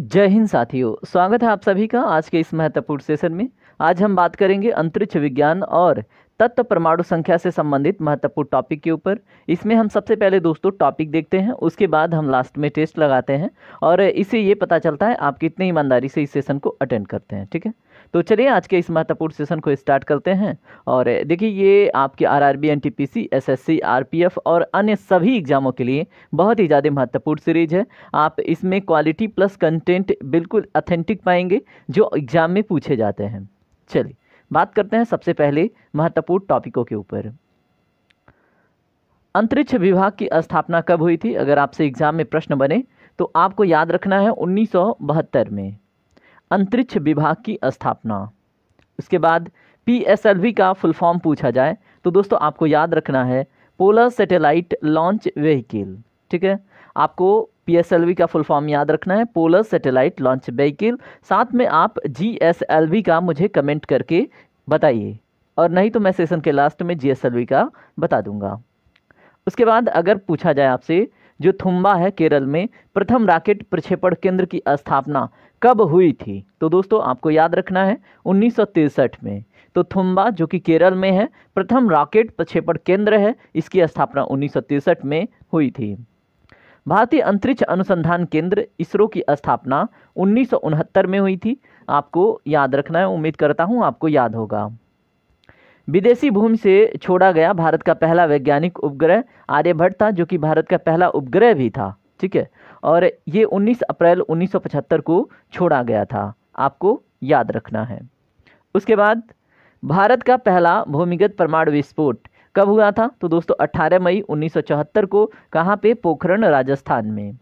जय हिंद साथियों, स्वागत है आप सभी का आज के इस महत्वपूर्ण सेशन में। आज हम बात करेंगे अंतरिक्ष विज्ञान और तत्व परमाणु संख्या से संबंधित महत्वपूर्ण टॉपिक के ऊपर। इसमें हम सबसे पहले दोस्तों टॉपिक देखते हैं, उसके बाद हम लास्ट में टेस्ट लगाते हैं और इससे ये पता चलता है आप कितनी ईमानदारी से इस सेशन को अटेंड करते हैं। ठीक है, तो चलिए आज के इस महत्वपूर्ण सेशन को स्टार्ट करते हैं। और देखिए, ये आपके आरआरबी, एनटीपीसी, एसएससी, आरपीएफ और अन्य सभी एग्जामों के लिए बहुत ही ज़्यादा महत्वपूर्ण सीरीज है। आप इसमें क्वालिटी प्लस कंटेंट बिल्कुल ऑथेंटिक पाएंगे जो एग्जाम में पूछे जाते हैं। चलिए बात करते हैं सबसे पहले महत्वपूर्ण टॉपिकों के ऊपर। अंतरिक्ष विभाग की स्थापना कब हुई थी? अगर आपसे एग्जाम में प्रश्न बने तो आपको याद रखना है 1972 में अंतरिक्ष विभाग की स्थापना। उसके बाद पीएसएलवी का फुल फॉर्म पूछा जाए तो दोस्तों आपको याद रखना है पोलर सैटेलाइट लॉन्च व्हीकल। ठीक है, आपको पीएसएलवी का फुल फॉर्म याद रखना है, पोलर सैटेलाइट लॉन्च व्हीकल। साथ में आप जीएसएलवी का मुझे कमेंट करके बताइए, और नहीं तो मैं सेशन के लास्ट में जीएसएलवी का बता दूंगा। उसके बाद अगर पूछा जाए आपसे जो थुम्बा है केरल में प्रथम रॉकेट प्रक्षेपण केंद्र की स्थापना कब हुई थी, तो दोस्तों आपको याद रखना है 1963 में। तो थुम्बा जो कि केरल में है, प्रथम रॉकेट प्रक्षेपण केंद्र है, इसकी स्थापना 1963 में हुई थी। भारतीय अंतरिक्ष अनुसंधान केंद्र इसरो की स्थापना 1969 में हुई थी। आपको याद रखना है, उम्मीद करता हूँ आपको याद होगा। विदेशी भूमि से छोड़ा गया भारत का पहला वैज्ञानिक उपग्रह आर्यभट्ट था, जो कि भारत का पहला उपग्रह भी था। ठीक है, और ये 19 अप्रैल 1975 को छोड़ा गया था, आपको याद रखना है। उसके बाद भारत का पहला भूमिगत परमाणु विस्फोट कब हुआ था, तो दोस्तों 18 मई 1974 को। कहाँ पे? पोखरण, राजस्थान में।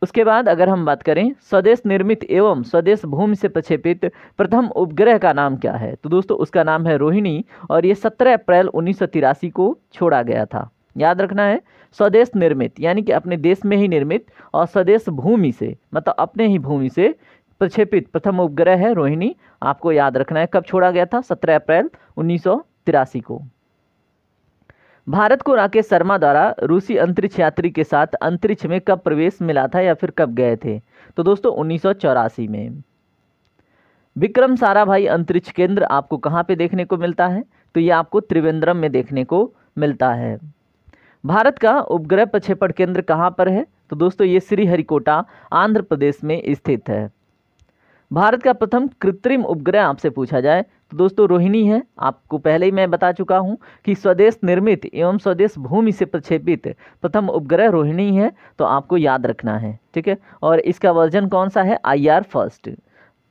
उसके बाद अगर हम बात करें स्वदेश निर्मित एवं स्वदेश भूमि से प्रक्षेपित प्रथम उपग्रह का नाम क्या है, तो दोस्तों उसका नाम है रोहिणी, और ये 17 अप्रैल 1983 को छोड़ा गया था। याद रखना है स्वदेश निर्मित यानी कि अपने देश में ही निर्मित, और स्वदेश भूमि से मतलब अपने ही भूमि से प्रक्षेपित प्रथम उपग्रह है रोहिणी। आपको याद रखना है कब छोड़ा गया था, 17 अप्रैल 1983 को। भारत को राकेश शर्मा द्वारा रूसी अंतरिक्ष यात्री के साथ अंतरिक्ष में कब प्रवेश मिला था या फिर कब गए थे, तो दोस्तों 1984 में। विक्रम साराभाई अंतरिक्ष केंद्र आपको कहाँ पे देखने को मिलता है, तो ये आपको त्रिवेंद्रम में देखने को मिलता है। भारत का उपग्रह प्रक्षेपण केंद्र कहाँ पर है, तो दोस्तों ये श्रीहरिकोटा आंध्र प्रदेश में स्थित है। भारत का प्रथम कृत्रिम उपग्रह आपसे पूछा जाए तो दोस्तों रोहिणी है। आपको पहले ही मैं बता चुका हूं कि स्वदेश निर्मित एवं स्वदेश भूमि से प्रक्षेपित प्रथम उपग्रह रोहिणी है, तो आपको याद रखना है। ठीक है, और इसका वर्जन कौन सा है? IR first.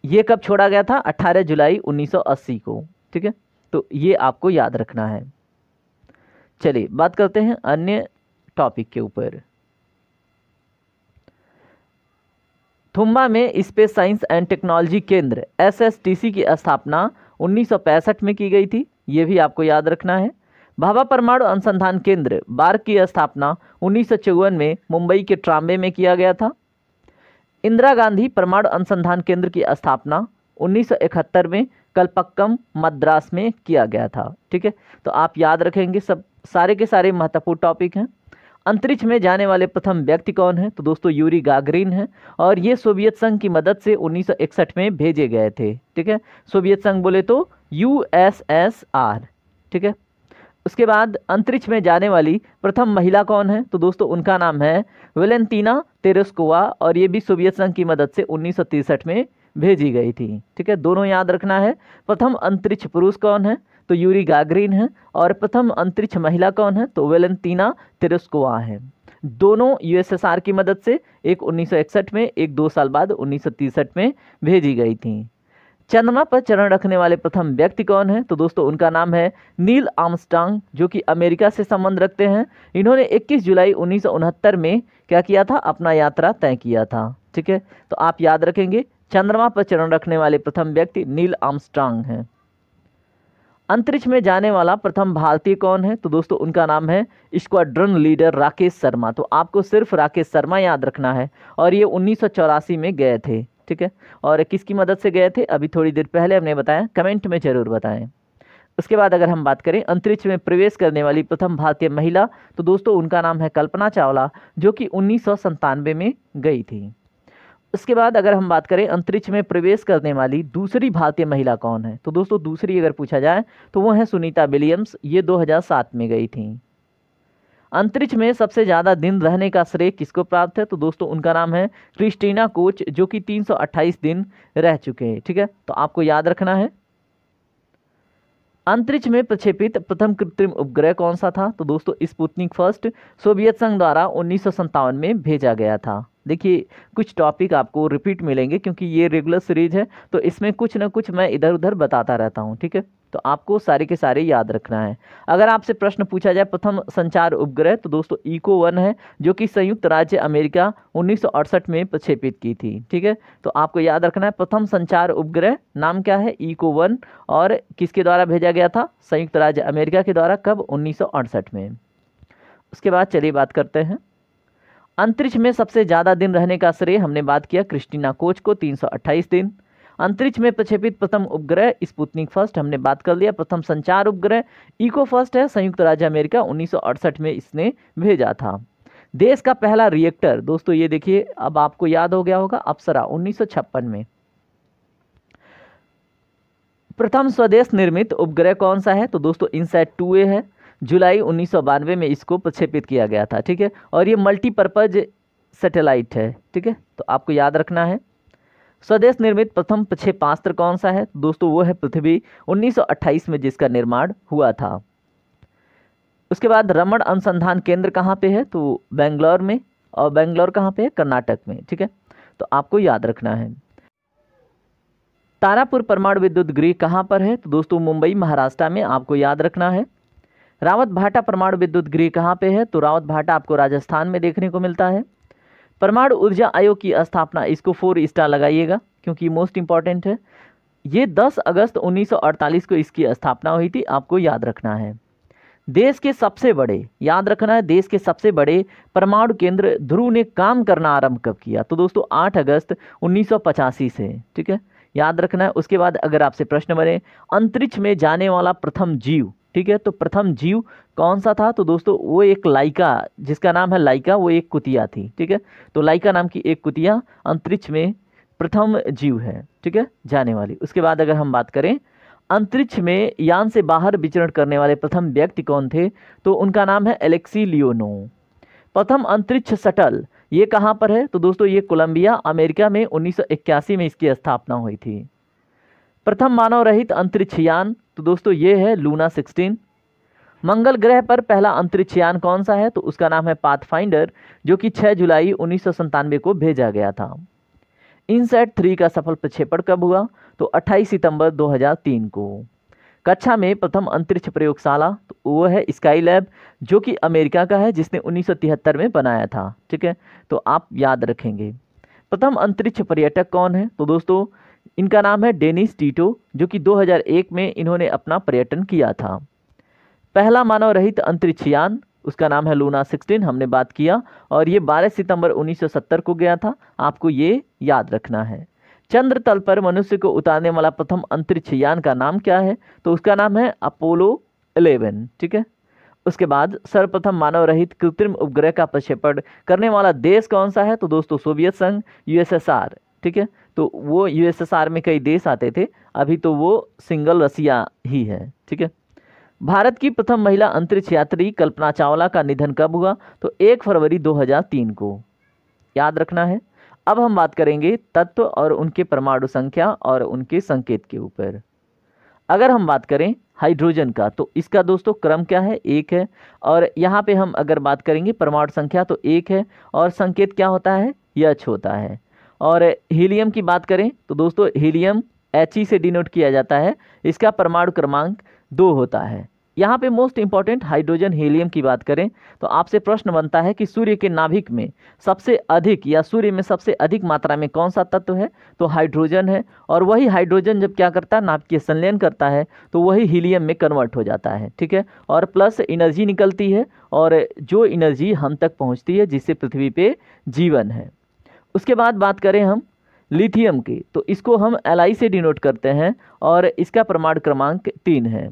ये कब छोड़ा गया था? 18 जुलाई 1980 को। ठीक है, तो ये आपको याद रखना है। चलिए बात करते हैं अन्य टॉपिक के ऊपर। थुम्बा में स्पेस साइंस एंड टेक्नोलॉजी केंद्र SSTC की स्थापना 1965 में की गई थी, ये भी आपको याद रखना है। भाभा परमाणु अनुसंधान केंद्र बार्क की स्थापना 1954 में मुंबई के ट्राम्बे में किया गया था। इंदिरा गांधी परमाणु अनुसंधान केंद्र की स्थापना 1971 में कलपक्कम मद्रास में किया गया था। ठीक है, तो आप याद रखेंगे, सब सारे के सारे महत्वपूर्ण टॉपिक हैं। अंतरिक्ष में जाने वाले प्रथम व्यक्ति कौन है, तो दोस्तों यूरी गागरिन है, और ये सोवियत संघ की मदद से 1961 में भेजे गए थे। ठीक है, सोवियत संघ बोले तो USSR। ठीक है, उसके बाद अंतरिक्ष में जाने वाली प्रथम महिला कौन है, तो दोस्तों उनका नाम है वेलेंटीना तेरेस्कोवा, और ये भी सोवियत संघ की मदद से 1963 में भेजी गई थी। ठीक है, दोनों याद रखना है। प्रथम अंतरिक्ष पुरुष कौन है, तो यूरी गागरिन है, और प्रथम अंतरिक्ष महिला कौन है, तो वेलेंटीना तेरेस्कोवा है। दोनों USSR की मदद से, एक 1961 में, एक 2 साल बाद 1963 में भेजी गई थी। चंद्रमा पर चरण रखने वाले प्रथम व्यक्ति कौन है, तो दोस्तों उनका नाम है नील आर्मस्ट्रांग, जो कि अमेरिका से संबंध रखते हैं। इन्होंने 21 जुलाई 1969 में क्या किया था, अपना यात्रा तय किया था। ठीक है, तो आप याद रखेंगे चंद्रमा पर चरण रखने वाले प्रथम व्यक्ति नील आर्मस्ट्रांग हैं। अंतरिक्ष में जाने वाला प्रथम भारतीय कौन है, तो दोस्तों उनका नाम है स्क्वाड्रन लीडर राकेश शर्मा। तो आपको सिर्फ राकेश शर्मा याद रखना है, और ये 1984 में गए थे। ठीक है, और किसकी मदद से गए थे, अभी थोड़ी देर पहले हमने बताया, कमेंट में जरूर बताएं। उसके बाद अगर हम बात करें अंतरिक्ष में प्रवेश करने वाली प्रथम भारतीय महिला, तो दोस्तों उनका नाम है कल्पना चावला, जो कि 1997 में गई थी। उसके बाद अगर हम बात करें अंतरिक्ष में प्रवेश करने वाली दूसरी भारतीय महिला कौन है, तो दोस्तों दूसरी अगर पूछा जाए तो वो है सुनीता विलियम्स, ये 2007 में गई थी। अंतरिक्ष में सबसे ज़्यादा दिन रहने का श्रेय किसको प्राप्त है, तो दोस्तों उनका नाम है क्रिस्टीना कोच, जो कि 328 दिन रह चुके हैं। ठीक है, तो आपको याद रखना है। अंतरिक्ष में प्रक्षेपित प्रथम कृत्रिम उपग्रह कौन सा था, तो दोस्तों स्पुतनिक फर्स्ट सोवियत संघ द्वारा 1957 में भेजा गया था। देखिए कुछ टॉपिक आपको रिपीट मिलेंगे क्योंकि ये रेगुलर सीरीज है, तो इसमें कुछ ना कुछ मैं इधर उधर बताता रहता हूँ। ठीक है, तो आपको सारे के सारे याद रखना है। अगर आपसे प्रश्न पूछा जाए प्रथम संचार उपग्रह, तो दोस्तों इको 1 है, जो कि संयुक्त राज्य अमेरिका 1968 में प्रक्षेपित की थी। ठीक है, तो आपको याद रखना है प्रथम संचार उपग्रह नाम क्या है, इको 1, और किसके द्वारा भेजा गया था, संयुक्त राज्य अमेरिका के द्वारा, कब, 1968 में। उसके बाद चलिए बात करते हैं अंतरिक्ष में सबसे ज़्यादा दिन रहने का श्रेय, हमने बात किया क्रिस्टीना कोच को, 328 दिन। अंतरिक्ष में प्रक्षेपित प्रथम उपग्रह स्पुतनिक फर्स्ट, हमने बात कर लिया। प्रथम संचार उपग्रह इको फर्स्ट है, संयुक्त राज्य अमेरिका 1968 में इसने भेजा था। देश का पहला रिएक्टर, दोस्तों ये देखिए अब आपको याद हो गया होगा, अप्सरा 1956 में। प्रथम स्वदेश निर्मित उपग्रह कौन सा है, तो दोस्तों इनसैट 2A है, जुलाई 1992 में इसको प्रक्षेपित किया गया था। ठीक है, और ये मल्टीपर्पज सैटेलाइट है। ठीक है, तो आपको याद रखना है। स्वदेश निर्मित प्रथम प्रक्षेपास्त्र कौन सा है, दोस्तों वो है पृथ्वी, 1928 में जिसका निर्माण हुआ था। उसके बाद रमण अनुसंधान केंद्र कहाँ पे है, तो बेंगलोर में, और बेंगलोर कहाँ पे है, कर्नाटक में। ठीक है, तो आपको याद रखना है। तारापुर परमाणु विद्युत गृह कहाँ पर है, तो दोस्तों मुंबई महाराष्ट्र में, आपको याद रखना है। रावत भाटा परमाणु विद्युत गृह कहाँ पे है, तो रावत भाटा आपको राजस्थान में देखने को मिलता है। परमाणु ऊर्जा आयोग की स्थापना, इसको 4 स्टार लगाइएगा क्योंकि मोस्ट इंपॉर्टेंट है। ये 10 अगस्त 1948 को इसकी स्थापना हुई थी, आपको याद रखना है। देश के सबसे बड़े, याद रखना है, देश के सबसे बड़े परमाणु केंद्र ध्रुव ने काम करना आरंभ कब किया, तो दोस्तों 8 अगस्त 1985 से। ठीक है, याद रखना है। उसके बाद अगर आपसे प्रश्न बने अंतरिक्ष में जाने वाला प्रथम जीव, ठीक है, तो प्रथम जीव कौन सा था, तो दोस्तों वो एक लाइका, जिसका नाम है लाइका, वो एक कुतिया थी। ठीक है, तो लाइका नाम की एक कुतिया अंतरिक्ष में प्रथम जीव है। ठीक है, जाने वाली। उसके बाद अगर हम बात करें अंतरिक्ष में यान से बाहर विचरण करने वाले प्रथम व्यक्ति कौन थे, तो उनका नाम है एलेक्सी लियोनोव। प्रथम अंतरिक्ष शटल ये कहाँ पर है, तो दोस्तों ये कोलंबिया अमेरिका में 1981 में इसकी स्थापना हुई थी। प्रथम मानव रहित अंतरिक्ष यान, तो दोस्तों ये है लूना 16। मंगल ग्रह पर पहला अंतरिक्ष यान कौन सा है, तो उसका नाम है पाथफाइंडर, जो कि 6 जुलाई 1997 को भेजा गया था। इनसैट 3 का सफल प्रक्षेपण कब हुआ, तो 28 सितंबर 2003 को। कक्षा में प्रथम अंतरिक्ष प्रयोगशाला, तो वो है स्काई लैब, जो कि अमेरिका का है, जिसने 1973 में बनाया था। ठीक है, तो आप याद रखेंगे। प्रथम अंतरिक्ष पर्यटक कौन है, तो दोस्तों इनका नाम है डेनिस टीटो, जो कि 2001 में इन्होंने अपना पर्यटन किया था। पहला मानव रहित अंतरिक्ष यान, उसका नाम है लूना 16, हमने बात किया, और ये 12 सितंबर 1970 को गया था, आपको ये याद रखना है। चंद्र तल पर मनुष्य को उतारने वाला प्रथम अंतरिक्ष यान का नाम क्या है, तो उसका नाम है अपोलो 11। ठीक है, उसके बाद सर्वप्रथम मानव रहित कृत्रिम उपग्रह का प्रक्षेपण करने वाला देश कौन सा है, तो दोस्तों सोवियत संघ, यूएसएसआर। ठीक है, तो वो यूएसएसआर में कई देश आते थे, अभी तो वो सिंगल रसिया ही है। ठीक है, भारत की प्रथम महिला अंतरिक्ष यात्री कल्पना चावला का निधन कब हुआ, तो 1 फरवरी 2003 को, याद रखना है। अब हम बात करेंगे तत्व और उनके परमाणु संख्या और उनके संकेत के ऊपर। अगर हम बात करें हाइड्रोजन का, तो इसका दोस्तों क्रम क्या है, 1 है, और यहाँ पे हम अगर बात करेंगे परमाणु संख्या तो 1 है, और संकेत क्या होता है, H होता है। और हीलियम की बात करें तो दोस्तों हीलियम He से डिनोट किया जाता है, इसका परमाणु क्रमांक 2 होता है। यहाँ पे मोस्ट इंपॉर्टेंट हाइड्रोजन हीलियम की बात करें तो आपसे प्रश्न बनता है कि सूर्य के नाभिक में सबसे अधिक या सूर्य में सबसे अधिक मात्रा में कौन सा तत्व है, तो हाइड्रोजन है। और वही हाइड्रोजन जब क्या करता है, नाभिकीय संलयन करता है, तो वही हीलियम में कन्वर्ट हो जाता है। ठीक है, और प्लस एनर्जी निकलती है, और जो एनर्जी हम तक पहुँचती है, जिससे पृथ्वी पे जीवन है। उसके बाद बात करें हम लिथियम की, तो इसको हम Li से डिनोट करते हैं, और इसका परमाणु क्रमांक 3 है।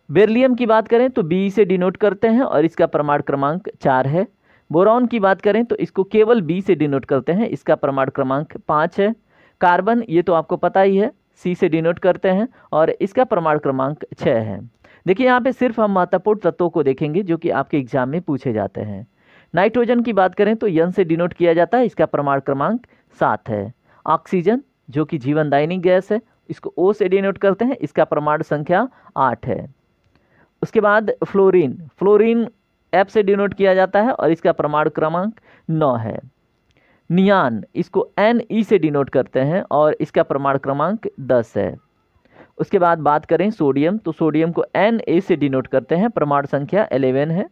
बेरिलियम की बात करें तो Be से डिनोट करते हैं, और इसका परमाणु क्रमांक 4 है। बोरॉन की बात करें तो इसको केवल बी से डिनोट करते हैं, इसका परमाणु क्रमांक 5 है। कार्बन ये तो आपको पता ही है, सी से डिनोट करते हैं और इसका परमाणु क्रमांक 6 है। देखिए यहाँ पे सिर्फ हम महत्वपूर्ण तत्वों को देखेंगे जो कि आपके एग्जाम में पूछे जाते हैं। नाइट्रोजन की बात करें तो एन से डिनोट किया जाता है, इसका परमाणु क्रमांक 7 है। ऑक्सीजन जो कि जीवनदायिनी गैस है, इसको ओ से डिनोट करते हैं, इसका परमाणु संख्या 8 है। उसके बाद फ्लोरीन एफ से डिनोट किया जाता है और इसका परमाणु क्रमांक 9 है। नियान इसको एन ई से डिनोट करते हैं और इसका परमाणु क्रमांक 10 है। उसके बाद बात करें सोडियम, तो सोडियम को एन ए से डिनोट करते हैं, परमाणु संख्या 11 है।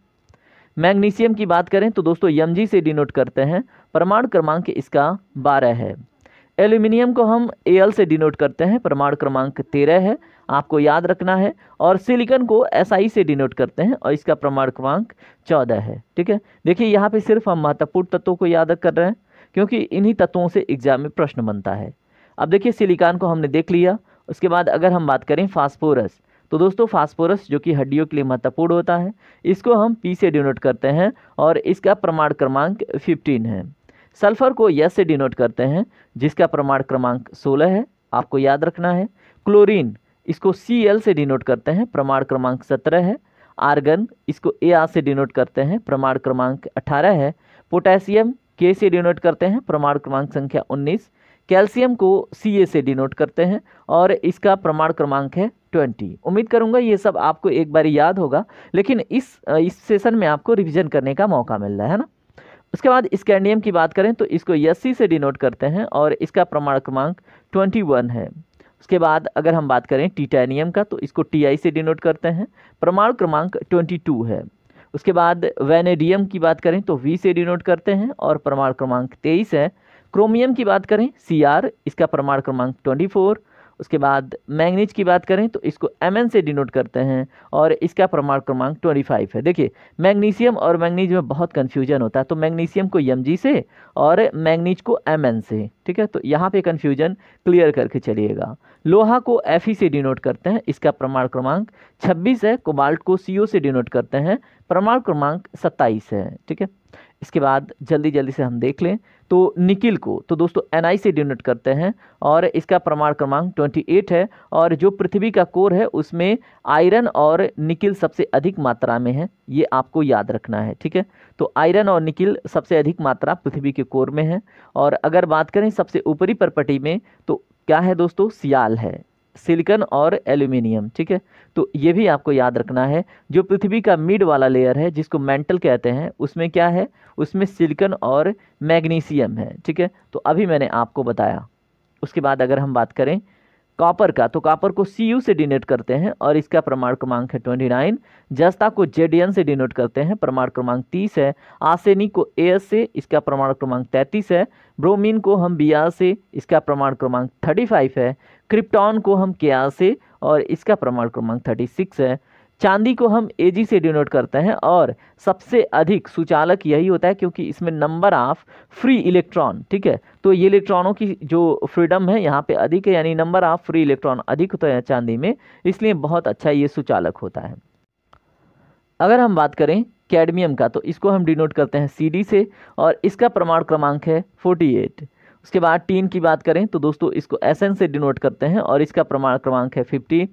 मैग्नीशियम की बात करें तो दोस्तों एम जी से डिनोट करते हैं, परमाणु क्रमांक इसका 12 है। एल्यूमिनियम को हम एल से डिनोट करते हैं, परमाणु क्रमांक 13 है, आपको याद रखना है। और सिलिकॉन को एसआई से डिनोट करते हैं और इसका परमाणु क्रमांक 14 है। ठीक है, देखिए यहाँ पे सिर्फ हम महत्वपूर्ण तत्वों को याद कर रहे हैं क्योंकि इन्हीं तत्वों से एग्जाम में प्रश्न बनता है। अब देखिए सिलिकॉन को हमने देख लिया। उसके बाद अगर हम बात करें फास्फोरस, तो दोस्तों फास्फोरस जो कि हड्डियों के लिए महत्वपूर्ण होता है, इसको हम पी से डिनोट करते हैं और इसका परमाणु क्रमांक 15 है। सल्फर को एस से डिनोट करते हैं, जिसका परमाणु क्रमांक 16 है, आपको याद रखना है। क्लोरीन इसको सी एल से डिनोट करते हैं, परमाणु क्रमांक 17 है। आर्गन इसको ए आर से डिनोट करते हैं, परमाणु क्रमांक 18 है। पोटेशियम के से डिनोट करते हैं, परमाणु क्रमांक संख्या 19। कैल्शियम को सी ए से डिनोट करते हैं और इसका परमाणु क्रमांक है 20। उम्मीद करूंगा ये सब आपको एक बार याद होगा, लेकिन इस सेशन में आपको रिवीजन करने का मौका मिल रहा है ना। उसके बाद स्कैंडियम की बात करें तो इसको एस से डिनोट करते हैं और इसका परमाणु क्रमांक 21 है। उसके बाद अगर हम बात करें टिटेनियम का तो इसको टी आई से डिनोट करते हैं, परमाणु क्रमांक 22 है। उसके बाद वैनेडियम की बात करें तो वी से डिनोट करते हैं और परमाणु क्रमांक 23 है। क्रोमियम की बात करें सी आर, इसका परमाणु क्रमांक 24। उसके बाद मैंगनीज की बात करें तो इसको एम से डिनोट करते हैं और इसका परमाणु क्रमांक 25 है। देखिए मैग्नीशियम और मैंगनीज में बहुत कन्फ्यूजन होता है, तो मैग्नीशियम को एम से और मैंगनीज को एम से, ठीक है, तो यहाँ पे कन्फ्यूजन क्लियर करके चलिएगा। लोहा को एफ से डिनोट करते हैं, इसका परमाणु क्रमांक 26 है। कोबाल्ट को CO से डिनोट करते हैं, परमाणु क्रमांक 27 है। ठीक है, इसके बाद जल्दी से हम देख लें तो निकिल को तो दोस्तों Ni से डिनोट करते हैं और इसका परमाणु क्रमांक 28 है। और जो पृथ्वी का कोर है उसमें आयरन और निकिल सबसे अधिक मात्रा में है, ये आपको याद रखना है। ठीक है, तो आयरन और निकिल सबसे अधिक मात्रा पृथ्वी के कोर में है। और अगर बात करें सबसे ऊपरी परपटी में तो क्या है दोस्तों, सियाल है, सिलिकॉन और एल्यूमिनियम। ठीक है, तो ये भी आपको याद रखना है। जो पृथ्वी का मिड वाला लेयर है जिसको मेंटल कहते हैं, उसमें क्या है, उसमें सिलिकॉन और मैग्नीशियम है। ठीक है, तो अभी मैंने आपको बताया। उसके बाद अगर हम बात करें कॉपर का तो कॉपर को Cu से डिनोट करते हैं और इसका परमाणु क्रमांक है 29। जस्ता को Zn से डिनोट करते हैं, परमाणु क्रमांक 30 है। आर्सेनिक को As से, इसका परमाणु क्रमांक 33 है। ब्रोमीन को हम Br से, इसका परमाणु क्रमांक 35 है। क्रिप्टॉन को हम Kr से और इसका परमाणु क्रमांक 36 है। चांदी को हम Ag से डिनोट करते हैं और सबसे अधिक सुचालक यही होता है क्योंकि इसमें नंबर ऑफ फ्री इलेक्ट्रॉन, ठीक है, तो ये इलेक्ट्रॉनों की जो फ्रीडम है यहाँ पे अधिक है, यानी नंबर ऑफ फ्री इलेक्ट्रॉन अधिक होता है चांदी में, इसलिए बहुत अच्छा ये सुचालक होता है। अगर हम बात करें कैडमियम का तो इसको हम डिनोट करते हैं Cd से और इसका परमाणु क्रमांक है 48। उसके बाद टीन की बात करें तो दोस्तों इसको Sn से डिनोट करते हैं और इसका परमाणु क्रमांक है 50।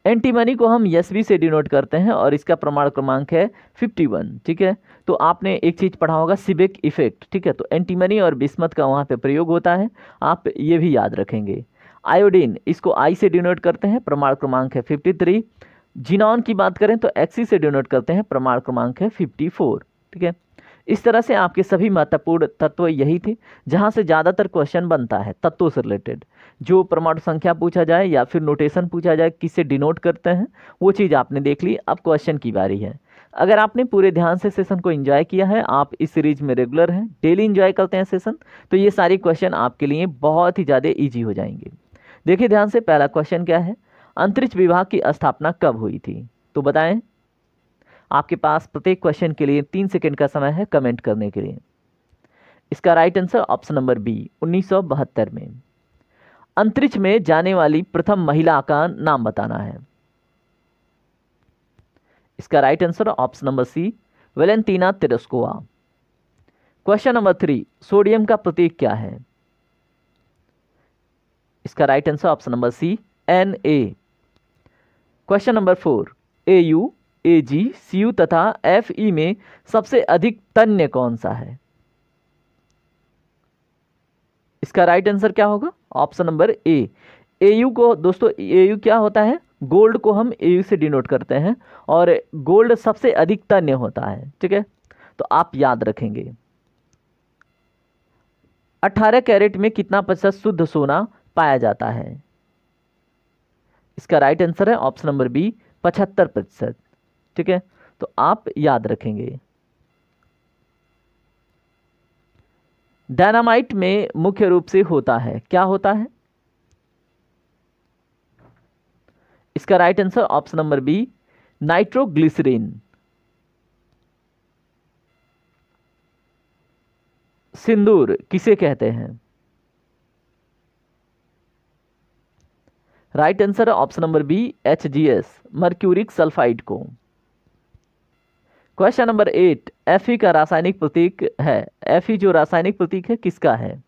एंटीमनी को हम Sb से डिनोट करते हैं और इसका परमाणु क्रमांक है 51। ठीक है, तो आपने एक चीज़ पढ़ा होगा सिबेक इफेक्ट। ठीक है, तो एंटीमनी और बिस्मथ का वहाँ पे प्रयोग होता है, आप ये भी याद रखेंगे। आयोडीन इसको I से डिनोट करते हैं, परमाणु क्रमांक है 53। जिनॉन की बात करें तो Xc से डिनोट करते हैं, परमाणु क्रमांक है 54। ठीक है, इस तरह से आपके सभी महत्वपूर्ण तत्व यही थे जहां से ज़्यादातर क्वेश्चन बनता है तत्वों से रिलेटेड। जो परमाणु संख्या पूछा जाए या फिर नोटेशन पूछा जाए किससे डिनोट करते हैं, वो चीज़ आपने देख ली। अब क्वेश्चन की बारी है। अगर आपने पूरे ध्यान से सेशन को एंजॉय किया है, आप इस सीरीज में रेगुलर हैं, डेली एंजॉय करते हैं सेशन, तो ये सारे क्वेश्चन आपके लिए बहुत ही ज़्यादा ईजी हो जाएंगे। देखिए ध्यान से, पहला क्वेश्चन क्या है, अंतरिक्ष विभाग की स्थापना कब हुई थी, तो बताएं। आपके पास प्रत्येक क्वेश्चन के लिए 3 सेकंड का समय है कमेंट करने के लिए। इसका right answer option number B, 1972 में। अंतरिक्ष में जाने वाली प्रथम महिला का नाम बताना है। इसका right answer option number C, Valentina Tereshkova. Question number 3, sodium का प्रतीक क्या है? इसका right answer option number C Na। Question number 4, Au, Ag, Cu तथा Fe में सबसे अधिक तन्य कौन सा है? इसका राइट आंसर क्या होगा? ऑप्शन नंबर ए। Au को दोस्तों, Au क्या होता है? गोल्ड को हम Au से डिनोट करते हैं और गोल्ड सबसे अधिक तन्य होता है, ठीक है, तो आप याद रखेंगे। 18 कैरेट में कितना प्रतिशत शुद्ध सोना पाया जाता है? इसका राइट आंसर है ऑप्शन नंबर बी 75%, ठीक है, तो आप याद रखेंगे। डायनामाइट में मुख्य रूप से होता है, क्या होता है? इसका right answer option number B nitroglycerine. सिंदूर किसे कहते हैं? राइट आंसर है option number B HGS, mercuric sulphide को। क्वेश्चन नंबर 8, Fe का रासायनिक प्रतीक है, Fe जो रासायनिक प्रतीक है किसका है?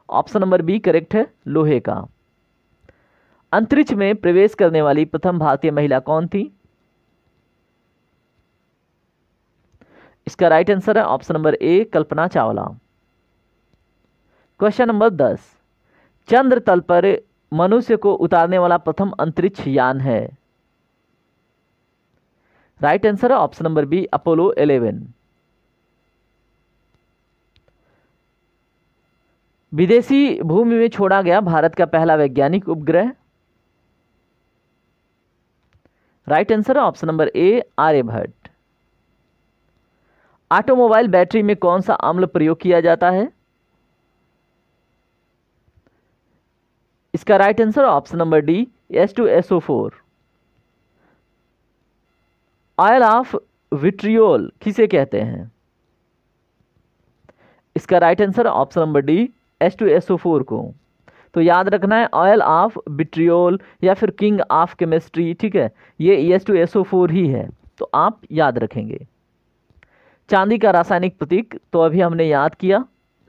ऑप्शन नंबर बी करेक्ट है, लोहे का। अंतरिक्ष में प्रवेश करने वाली प्रथम भारतीय महिला कौन थी? इसका राइट आंसर है ऑप्शन नंबर ए कल्पना चावला। क्वेश्चन नंबर 10, चंद्र तल पर मनुष्य को उतारने वाला प्रथम अंतरिक्ष यान है? राइट आंसर है ऑप्शन नंबर बी अपोलो 11। विदेशी भूमि में छोड़ा गया भारत का पहला वैज्ञानिक उपग्रह? राइट आंसर है option number A Aryabhata. Automobile battery में कौन सा अम्ल प्रयोग किया जाता है? इसका right answer option number D H2SO4। Oil of vitriol किसे कहते हैं? इसका right answer option number D H2SO4 को। तो याद रखना है ऑयल ऑफ विट्रियोल या फिर किंग ऑफ केमिस्ट्री, ठीक है, ये H2SO4 ही है, तो आप याद रखेंगे। चांदी का रासायनिक प्रतीक तो अभी हमने याद किया,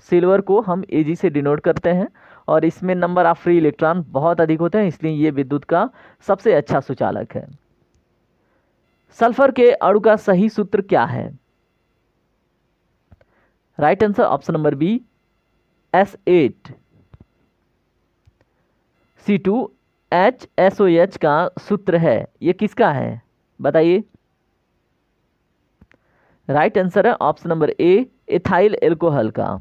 सिल्वर को हम Ag से डिनोट करते हैं और इसमें नंबर ऑफ फ्री इलेक्ट्रॉन बहुत अधिक होते हैं, इसलिए ये विद्युत का सबसे अच्छा सुचालक है। सल्फर के अणु का सही सूत्र क्या है? Right answer option number B S8। C2HSOH का सूत्र है, ये किसका है बताइए? राइट आंसर है option number A ethyl alcohol का।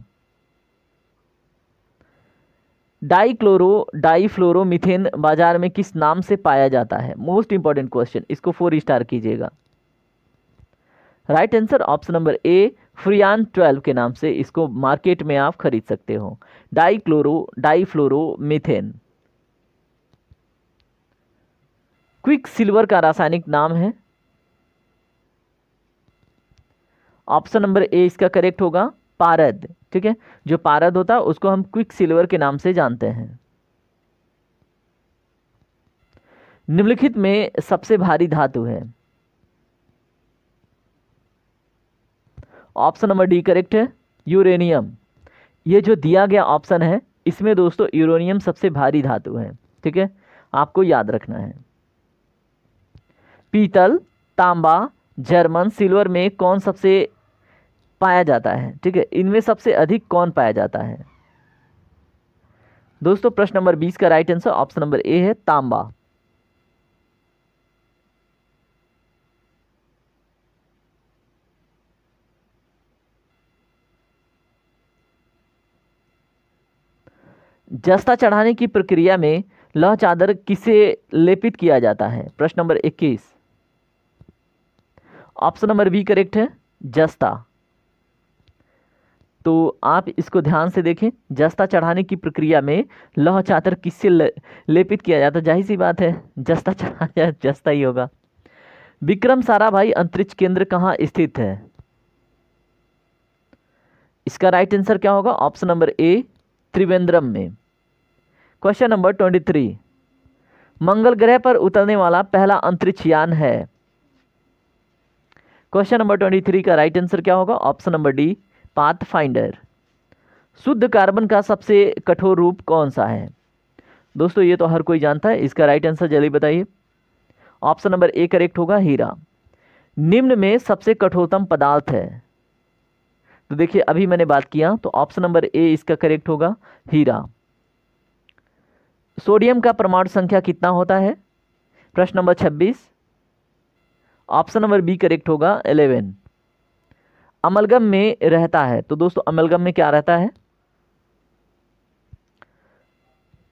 डाईफ्लोरोमीथेन बाजार में किस नाम से पाया जाता है? मोस्ट इंपॉर्टेंट क्वेश्चन, इसको 4 स्टार कीजिएगा। राइट आंसर ऑप्शन नंबर ए फ्रियान 12 के नाम से इसको मार्केट में आप खरीद सकते हो, डाईफ्लोरोमीथेन। क्विक सिल्वर का रासायनिक नाम है? ऑप्शन नंबर ए इसका करेक्ट होगा, पारद, ठीक है, जो पारद होता है उसको हम क्विक सिल्वर के नाम से जानते हैं। निम्नलिखित में सबसे भारी धातु है? ऑप्शन नंबर डी करेक्ट है, यूरेनियम। ये जो दिया गया ऑप्शन है इसमें दोस्तों यूरेनियम सबसे भारी धातु है, ठीक है, आपको याद रखना है। पीतल, तांबा, जर्मन, सिल्वर में कौन सबसे पाया जाता है? ठीक है, इनमें सबसे अधिक कौन पाया जाता है? दोस्तों प्रश्न नंबर 20 का राइट आंसर ऑप्शन नंबर ए है, तांबा। जस्ता चढ़ाने की प्रक्रिया में लौह चादर किसे लेपित किया जाता है? प्रश्न number 21। Option number B correct है, जस्ता। तो आप इसको ध्यान से देखें, जस्ता चढ़ाने की प्रक्रिया में लौह चादर किससे लेपित किया जाता है? जाहिर सी बात है जस्ता चढ़ाया जस्ता ही होगा। विक्रम साराभाई अंतरिक्ष केंद्र कहाँ स्थित है? इसका राइट आंसर क्या होगा? ऑप्शन नंबर ए त्रिवेंद्रम में। क्वेश्चन नंबर 23, मंगल ग्रह पर उतरने वाला पहला अंतरिक्ष यान है? क्वेश्चन नंबर 23 का राइट आंसर क्या होगा? Option number D, path finder. शुद्ध कार्बन का सबसे कठोर रूप कौन सा है? दोस्तों ये तो हर कोई जानता है, इसका राइट आंसर जल्दी बताइए। ऑप्शन नंबर ए करेक्ट होगा, हीरा। निम्न में सबसे कठोरतम पदार्थ है, तो देखिए अभी मैंने बात किया, तो ऑप्शन नंबर ए इसका करेक्ट होगा, हीरा। सोडियम का परमाणु संख्या कितना होता है? प्रश्न number 26, option number B correct होगा, 11। अमलगम में रहता है, तो दोस्तों अमलगम में क्या रहता है?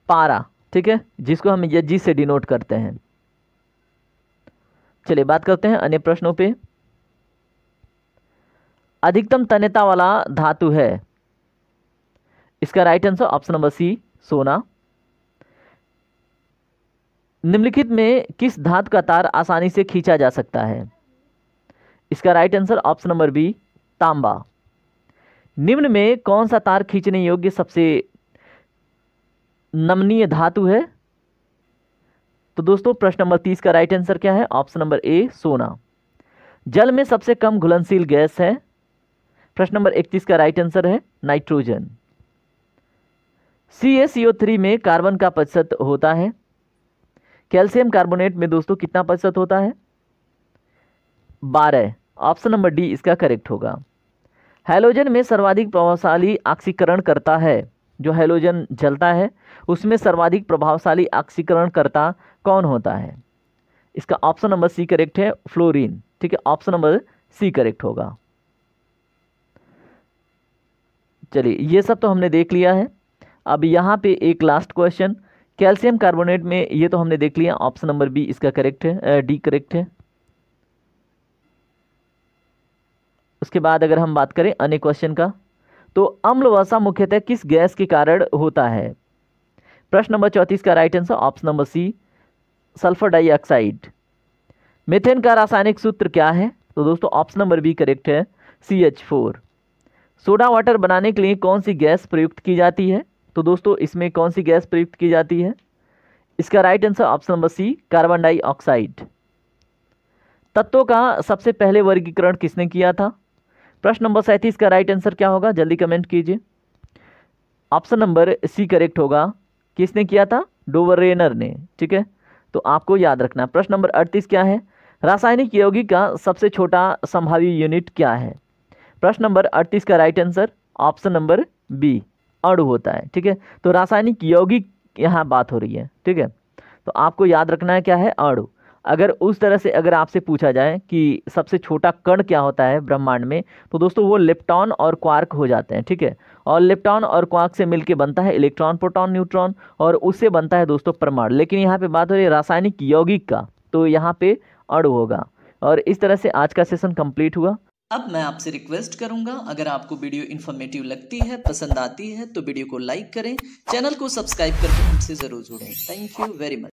पारा, ठीक है, जिसको हम जी से डिनोट करते हैं। चलिए बात करते हैं अन्य प्रश्नों पे। अधिकतम तन्यता वाला धातु है, इसका right answer option number C, सोना। निम्नलिखित में किस धातु का तार आसानी से खींचा जा सकता है? इसका right answer option number B, तांबा। निम्न में कौन सा तार खींचने योग्य सबसे नमनीय धातु है? तो दोस्तों प्रश्न नंबर 30 का राइट आंसर क्या है? ऑप्शन नंबर ए, सोना। जल में सबसे कम घुलनशील गैस है? प्रश्न नंबर 31 का राइट आंसर है नाइट्रोजन। CaCO3 में कार्बन का प्रतिशत होता है? कैल्शियम कार्बोनेट में दोस्तों कितना प्रतिशत होता है? 12। ऑप्शन नंबर डी इसका करेक्ट होगा। हैलोजन में सर्वाधिक प्रभावशाली ऑक्सीकरण करता है, जो हैलोजन जलता है उसमें सर्वाधिक प्रभावशाली ऑक्सीकरण करता कौन होता है? इसका ऑप्शन नंबर सी करेक्ट है, फ्लोरीन। ठीक है, ऑप्शन नंबर सी करेक्ट होगा। चलिए ये सब तो हमने देख लिया है। अब यहाँ पे एक लास्ट क्वेश्चन, कैल्शियम कार्बोनेट में, ये तो हमने देख लिया, ऑप्शन नंबर बी इसका करेक्ट है, डी करेक्ट है। उसके बाद अगर हम बात करें अन्य क्वेश्चन का, तो अम्ल वसा मुख्यतः किस गैस के कारण होता है? प्रश्न नंबर 34 का right answer option number C, sulphur dioxide. Methane का रासायनिक सूत्र क्या है? तो दोस्तों ऑप्शन नंबर बी करेक्ट है, CH4। सोडा वाटर बनाने के लिए कौन सी गैस प्रयुक्त की जाती है? तो दोस्तों इसमें कौन सी गैस प्रयुक्त की जाती है? इसका right answer option number C, carbon dioxide. तत्वों का सबसे पहले वर्गीकरण किसने किया था? प्रश्न नंबर 37 का राइट आंसर क्या होगा? जल्दी कमेंट कीजिए। ऑप्शन नंबर सी करेक्ट होगा, किसने किया था? डोवरेनर ने। ठीक है, तो आपको याद रखना। प्रश्न नंबर 38 क्या है? रासायनिक यौगिक का सबसे छोटा संभावी यूनिट क्या है? प्रश्न नंबर 38 का right answer option number B, अणु होता है। ठीक है, तो रासायनिक यौगिक यहाँ बात हो रही है। ठीक है, तो आपको याद रखना है क्या है? अणु। अगर उस तरह से अगर आपसे पूछा जाए कि सबसे छोटा कण क्या होता है ब्रह्मांड में, तो दोस्तों वो लेप्टॉन और क्वार्क हो जाते हैं। ठीक है, और लेप्टॉन और क्वार्क से मिलके बनता है इलेक्ट्रॉन, प्रोटॉन, न्यूट्रॉन, और उससे बनता है दोस्तों परमाणु। लेकिन यहाँ पे बात हो रही है रासायनिक यौगिक का, तो यहाँ पे अणु होगा। और इस तरह से आज का सेशन कंप्लीट हुआ। अब मैं आपसे रिक्वेस्ट करूंगा, अगर आपको वीडियो इन्फॉर्मेटिव लगती है, पसंद आती है, तो वीडियो को लाइक करें, चैनल को सब्सक्राइब करके हमसे ज़रूर जुड़ें। Thank you very much.